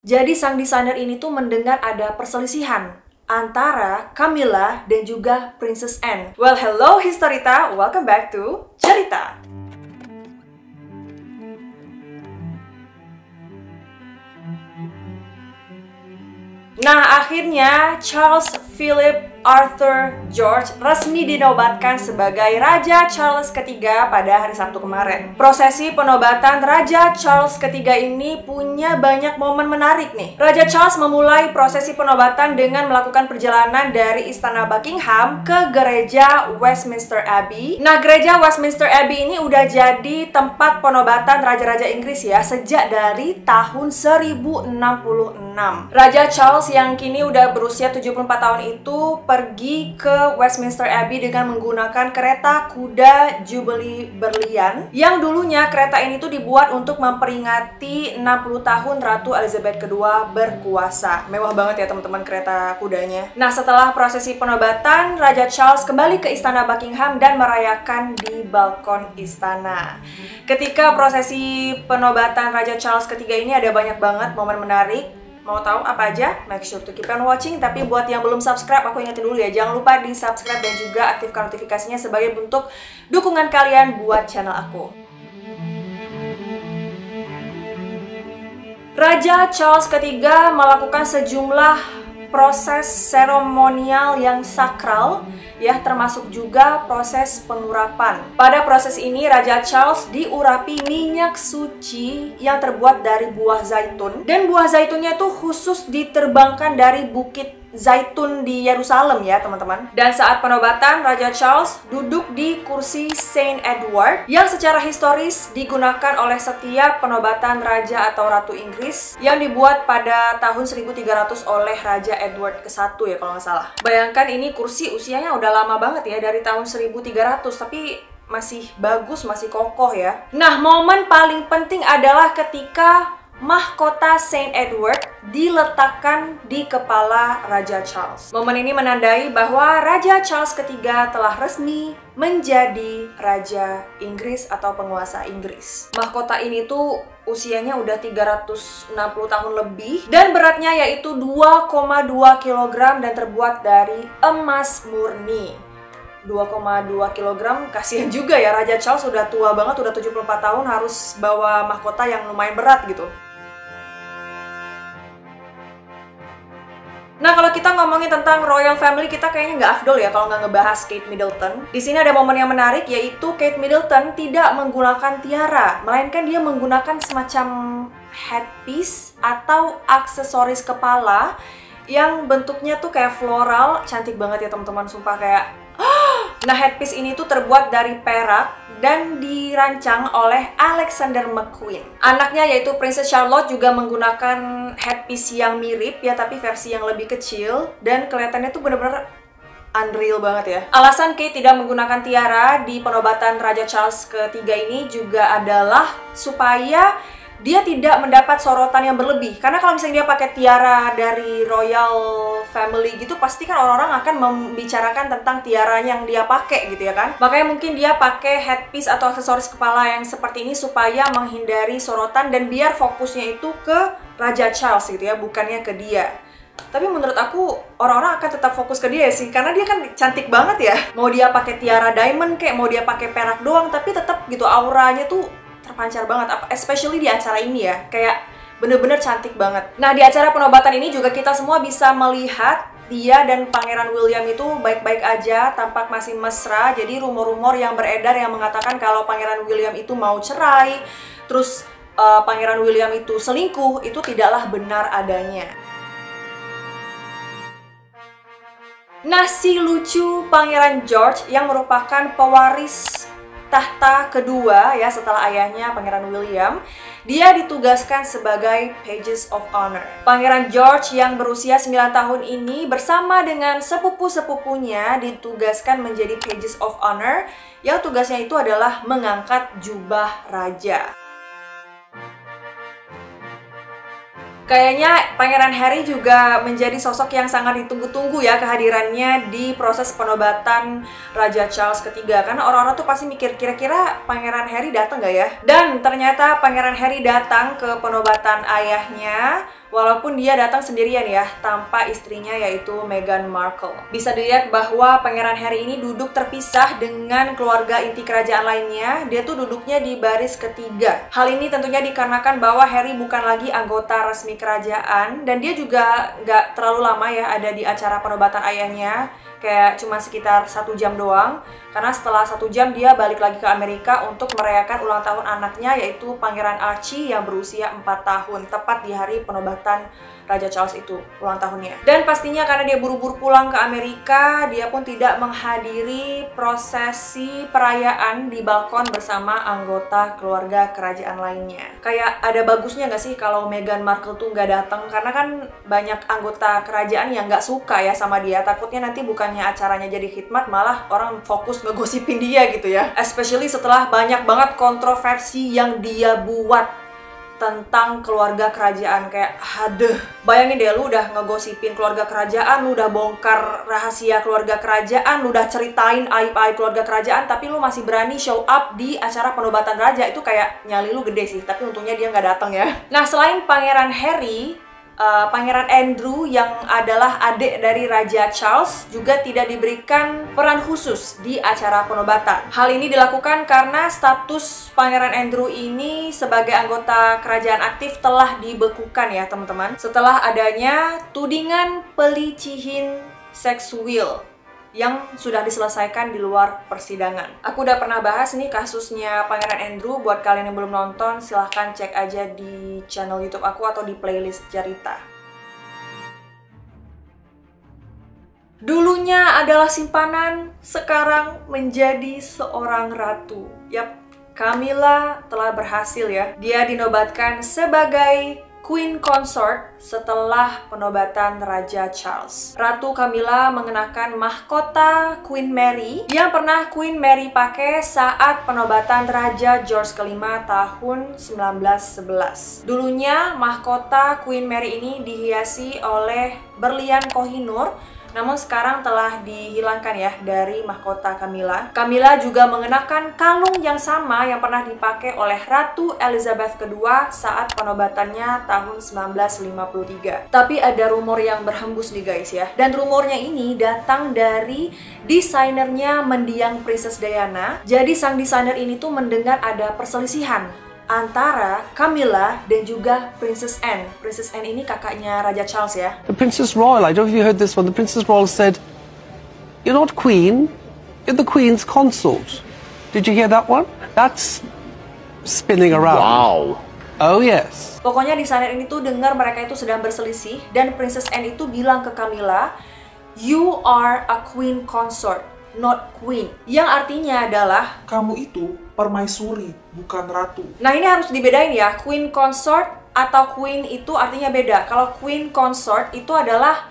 Jadi sang desainer ini tuh mendengar ada perselisihan antara Camilla dan juga Princess Anne. Well, hello Historita, welcome back to Cerita. Nah, akhirnya Charles Philip Arthur George resmi dinobatkan sebagai Raja Charles III pada hari Sabtu kemarin. Prosesi penobatan Raja Charles III ini punya banyak momen menarik nih. Raja Charles memulai prosesi penobatan dengan melakukan perjalanan dari Istana Buckingham ke Gereja Westminster Abbey. Nah, Gereja Westminster Abbey ini udah jadi tempat penobatan Raja-Raja Inggris ya sejak dari tahun 1066. Raja Charles yang kini udah berusia 74 tahun itu pergi ke Westminster Abbey dengan menggunakan kereta kuda Jubilee berlian yang dulunya kereta ini tuh dibuat untuk memperingati 60 tahun Ratu Elizabeth II berkuasa. Mewah banget ya teman-teman kereta kudanya. Nah, setelah prosesi penobatan, Raja Charles kembali ke Istana Buckingham dan merayakan di balkon istana. Ketika prosesi penobatan Raja Charles ketiga ini ada banyak banget momen menarik. Mau tahu apa aja? Make sure to keep on watching. Tapi buat yang belum subscribe, aku ingetin dulu ya, jangan lupa di subscribe dan juga aktifkan notifikasinya sebagai bentuk dukungan kalian buat channel aku. Raja Charles III melakukan sejumlah proses seremonial yang sakral ya, termasuk juga proses pengurapan. Pada proses ini Raja Charles diurapi minyak suci yang terbuat dari buah zaitun, dan buah zaitunnya tuh khusus diterbangkan dari bukit Zaitun di Yerusalem ya teman-teman. Dan saat penobatan, Raja Charles duduk di kursi Saint Edward yang secara historis digunakan oleh setiap penobatan raja atau ratu Inggris yang dibuat pada tahun 1300 oleh Raja Edward ke-1 ya kalau nggak salah. Bayangkan ini kursi usianya udah lama banget ya, dari tahun 1300, tapi masih bagus, masih kokoh ya. Nah, momen paling penting adalah ketika mahkota Saint Edward diletakkan di kepala Raja Charles. Momen ini menandai bahwa Raja Charles III telah resmi menjadi Raja Inggris atau penguasa Inggris. Mahkota ini tuh usianya udah 360 tahun lebih dan beratnya yaitu 2,2 kg dan terbuat dari emas murni. 2,2 kg, kasihan juga ya, Raja Charles udah tua banget, udah 74 tahun harus bawa mahkota yang lumayan berat gitu. Nah, kalau kita ngomongin tentang royal family, kita kayaknya nggak afdol ya kalau nggak ngebahas Kate Middleton. Di sini ada momen yang menarik, yaitu Kate Middleton tidak menggunakan tiara, melainkan dia menggunakan semacam headpiece atau aksesoris kepala yang bentuknya tuh kayak floral, cantik banget ya teman-teman, sumpah kayak. Nah, headpiece ini tuh terbuat dari perak dan dirancang oleh Alexander McQueen. Anaknya yaitu Princess Charlotte juga menggunakan headpiece yang mirip ya, tapi versi yang lebih kecil, dan kelihatannya tuh bener-bener unreal banget ya. Alasan Kate tidak menggunakan tiara di penobatan Raja Charles ketiga ini juga adalah supaya dia tidak mendapat sorotan yang berlebih. Karena kalau misalnya dia pakai tiara dari royal family gitu, pasti kan orang-orang akan membicarakan tentang tiara yang dia pakai gitu ya kan. Makanya mungkin dia pakai headpiece atau aksesoris kepala yang seperti ini supaya menghindari sorotan dan biar fokusnya itu ke Raja Charles gitu ya, bukannya ke dia. Tapi menurut aku orang-orang akan tetap fokus ke dia sih, karena dia kan cantik banget ya. Mau dia pakai tiara diamond kayak mau dia pakai perak doang, tapi tetap gitu auranya tuh terpancar banget, especially di acara ini ya, kayak bener-bener cantik banget. Nah, di acara penobatan ini juga kita semua bisa melihat dia dan Pangeran William itu baik-baik aja, tampak masih mesra. Jadi rumor-rumor yang beredar yang mengatakan kalau Pangeran William itu mau cerai, terus Pangeran William itu selingkuh, itu tidaklah benar adanya. Nah, si lucu Pangeran George yang merupakan pewaris tahta kedua ya setelah ayahnya Pangeran William, dia ditugaskan sebagai Pages of Honor. Pangeran George yang berusia 9 tahun ini bersama dengan sepupu-sepupunya ditugaskan menjadi Pages of Honor yang tugasnya itu adalah mengangkat jubah raja. Kayaknya Pangeran Harry juga menjadi sosok yang sangat ditunggu-tunggu ya kehadirannya di proses penobatan Raja Charles III. Karena orang-orang tuh pasti mikir kira-kira Pangeran Harry datang nggak ya? Dan ternyata Pangeran Harry datang ke penobatan ayahnya Walaupun dia datang sendirian ya, tanpa istrinya yaitu Meghan Markle. Bisa dilihat bahwa Pangeran Harry ini duduk terpisah dengan keluarga inti kerajaan lainnya. Dia tuh duduknya di baris ketiga. Hal ini tentunya dikarenakan bahwa Harry bukan lagi anggota resmi kerajaan, dan dia juga nggak terlalu lama ya ada di acara penobatan ayahnya. Kayak cuma sekitar 1 jam doang, karena setelah 1 jam dia balik lagi ke Amerika untuk merayakan ulang tahun anaknya yaitu Pangeran Archie yang berusia 4 tahun, tepat di hari penobatan Raja Charles itu ulang tahunnya. Dan pastinya karena dia buru-buru pulang ke Amerika, dia pun tidak menghadiri prosesi perayaan di balkon bersama anggota keluarga kerajaan lainnya. Kayak ada bagusnya nggak sih kalau Meghan Markle tuh nggak datang, karena kan banyak anggota kerajaan yang nggak suka ya sama dia, takutnya nanti bukannya acaranya jadi khidmat, malah orang fokus ngegosipin dia gitu ya. Especially setelah banyak banget kontroversi yang dia buat tentang keluarga kerajaan. Kayak aduh, bayangin deh, lu udah ngegosipin keluarga kerajaan, lu udah bongkar rahasia keluarga kerajaan, lu udah ceritain aib-aib keluarga kerajaan, tapi lu masih berani show up di acara penobatan raja. Itu kayak nyali lu gede sih, tapi untungnya dia nggak datang ya. Nah, selain Pangeran Harry, Pangeran Andrew yang adalah adik dari Raja Charles juga tidak diberikan peran khusus di acara penobatan. Hal ini dilakukan karena status Pangeran Andrew ini sebagai anggota kerajaan aktif telah dibekukan ya teman-teman, setelah adanya tudingan pelicihin seksual yang sudah diselesaikan di luar persidangan. Aku udah pernah bahas nih kasusnya Pangeran Andrew. Buat kalian yang belum nonton, silahkan cek aja di channel YouTube aku atau di playlist cerita. Dulunya adalah simpanan, sekarang menjadi seorang ratu. Yap, Camilla telah berhasil ya. Dia dinobatkan sebagai Queen Consort setelah penobatan Raja Charles. Ratu Camilla mengenakan mahkota Queen Mary yang pernah Queen Mary pakai saat penobatan Raja George kelima tahun 1911. Dulunya mahkota Queen Mary ini dihiasi oleh berlian Kohinoor, namun sekarang telah dihilangkan ya dari mahkota Camilla. Camilla juga mengenakan kalung yang sama yang pernah dipakai oleh Ratu Elizabeth II saat penobatannya tahun 1953. Tapi ada rumor yang berhembus nih guys ya. Dan rumornya ini datang dari desainernya mendiang Princess Diana. Jadi sang desainer ini tuh mendengar ada perselisihan antara Camilla dan juga Princess Anne. Princess Anne ini kakaknya Raja Charles ya. The Princess Royal, I don't know if you heard this one. The Princess Royal said, "You're not queen, you're the queen's consort." Did you hear that one? That's spinning around. Wow. Oh yes. Pokoknya desainer ini tuh dengar mereka itu sedang berselisih, dan Princess Anne itu bilang ke Camilla, "You are a queen consort, not queen." Yang artinya adalah kamu itu permaisuri, bukan ratu. Nah, ini harus dibedain ya. Queen consort atau queen itu artinya beda. Kalau queen consort itu adalah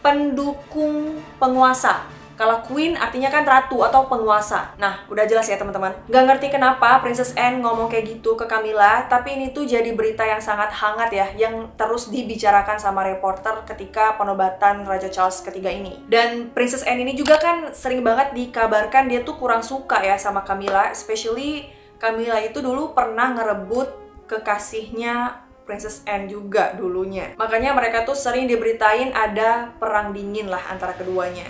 pendukung penguasa. Kalau queen artinya kan ratu atau penguasa. Nah, udah jelas ya teman-teman. Gak ngerti kenapa Princess Anne ngomong kayak gitu ke Camilla, tapi ini tuh jadi berita yang sangat hangat ya, yang terus dibicarakan sama reporter ketika penobatan Raja Charles ketiga ini. Dan Princess Anne ini juga kan sering banget dikabarkan dia tuh kurang suka ya sama Camilla, especially Camilla itu dulu pernah ngerebut kekasihnya Princess Anne juga dulunya. Makanya mereka tuh sering diberitain ada perang dingin lah antara keduanya.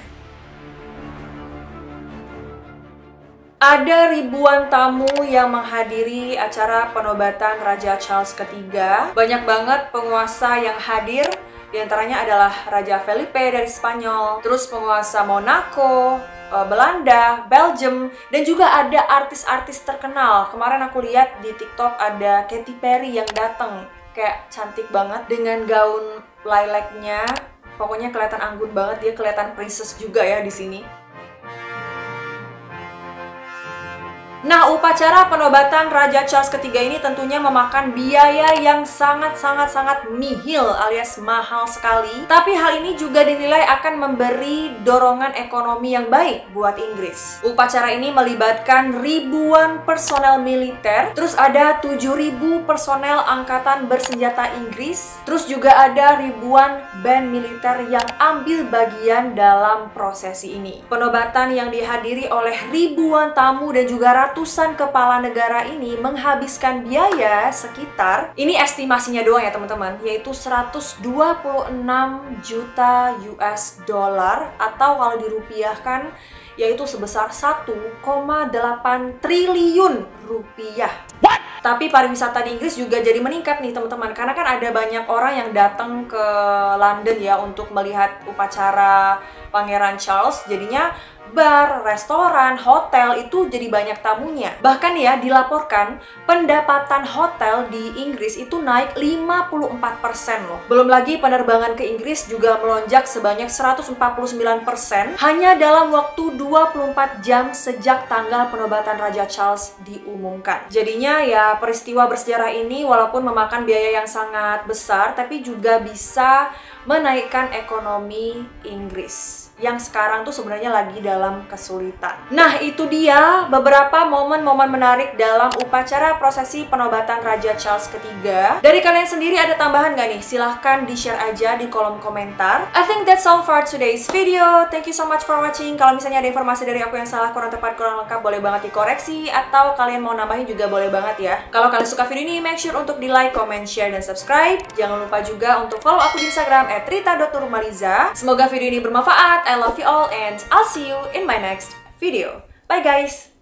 Ada ribuan tamu yang menghadiri acara penobatan Raja Charles III. Banyak banget penguasa yang hadir. Di antaranya adalah Raja Felipe dari Spanyol, terus penguasa Monaco, Belanda, Belgium, dan juga ada artis-artis terkenal. Kemarin aku lihat di TikTok ada Katy Perry yang datang. Kayak cantik banget dengan gaun lilaknya. Pokoknya kelihatan anggun banget, dia kelihatan princess juga ya di sini. Nah, upacara penobatan Raja Charles III ini tentunya memakan biaya yang sangat nihil alias mahal sekali. Tapi hal ini juga dinilai akan memberi dorongan ekonomi yang baik buat Inggris. Upacara ini melibatkan ribuan personel militer, terus ada 7.000 personel angkatan bersenjata Inggris, terus juga ada ribuan band militer yang ambil bagian dalam prosesi ini. Penobatan yang dihadiri oleh ribuan tamu dan juga ratusan kepala negara ini menghabiskan biaya sekitar, ini estimasinya doang ya teman-teman, yaitu 126 juta US dollar, atau kalau dirupiahkan yaitu sebesar 1,8 triliun rupiah. Tapi pariwisata di Inggris juga jadi meningkat nih teman-teman, karena kan ada banyak orang yang datang ke London ya untuk melihat upacara Pangeran Charles. Jadinya bar, restoran, hotel itu jadi banyak tamunya. Bahkan ya dilaporkan pendapatan hotel di Inggris itu naik 54% loh. Belum lagi penerbangan ke Inggris juga melonjak sebanyak 149% hanya dalam waktu 24 jam sejak tanggal penobatan Raja Charles diumumkan. Jadinya ya peristiwa bersejarah ini walaupun memakan biaya yang sangat besar, tapi juga bisa menaikkan ekonomi Inggris yang sekarang tuh sebenarnya lagi dalam kesulitan. Nah, itu dia beberapa momen-momen menarik dalam upacara prosesi penobatan Raja Charles III. Dari kalian sendiri ada tambahan gak nih? Silahkan di-share aja di kolom komentar. I think that's all for today's video. Thank you so much for watching. Kalau misalnya ada informasi dari aku yang salah, kurang tepat, kurang lengkap, boleh banget dikoreksi. Atau kalian mau nambahin juga boleh banget ya. Kalau kalian suka video ini, make sure untuk di-like, comment, share, dan subscribe. Jangan lupa juga untuk follow aku di Instagram @rita.nurmaliza. Semoga video ini bermanfaat. I love you all and I'll see you in my next video. Bye guys!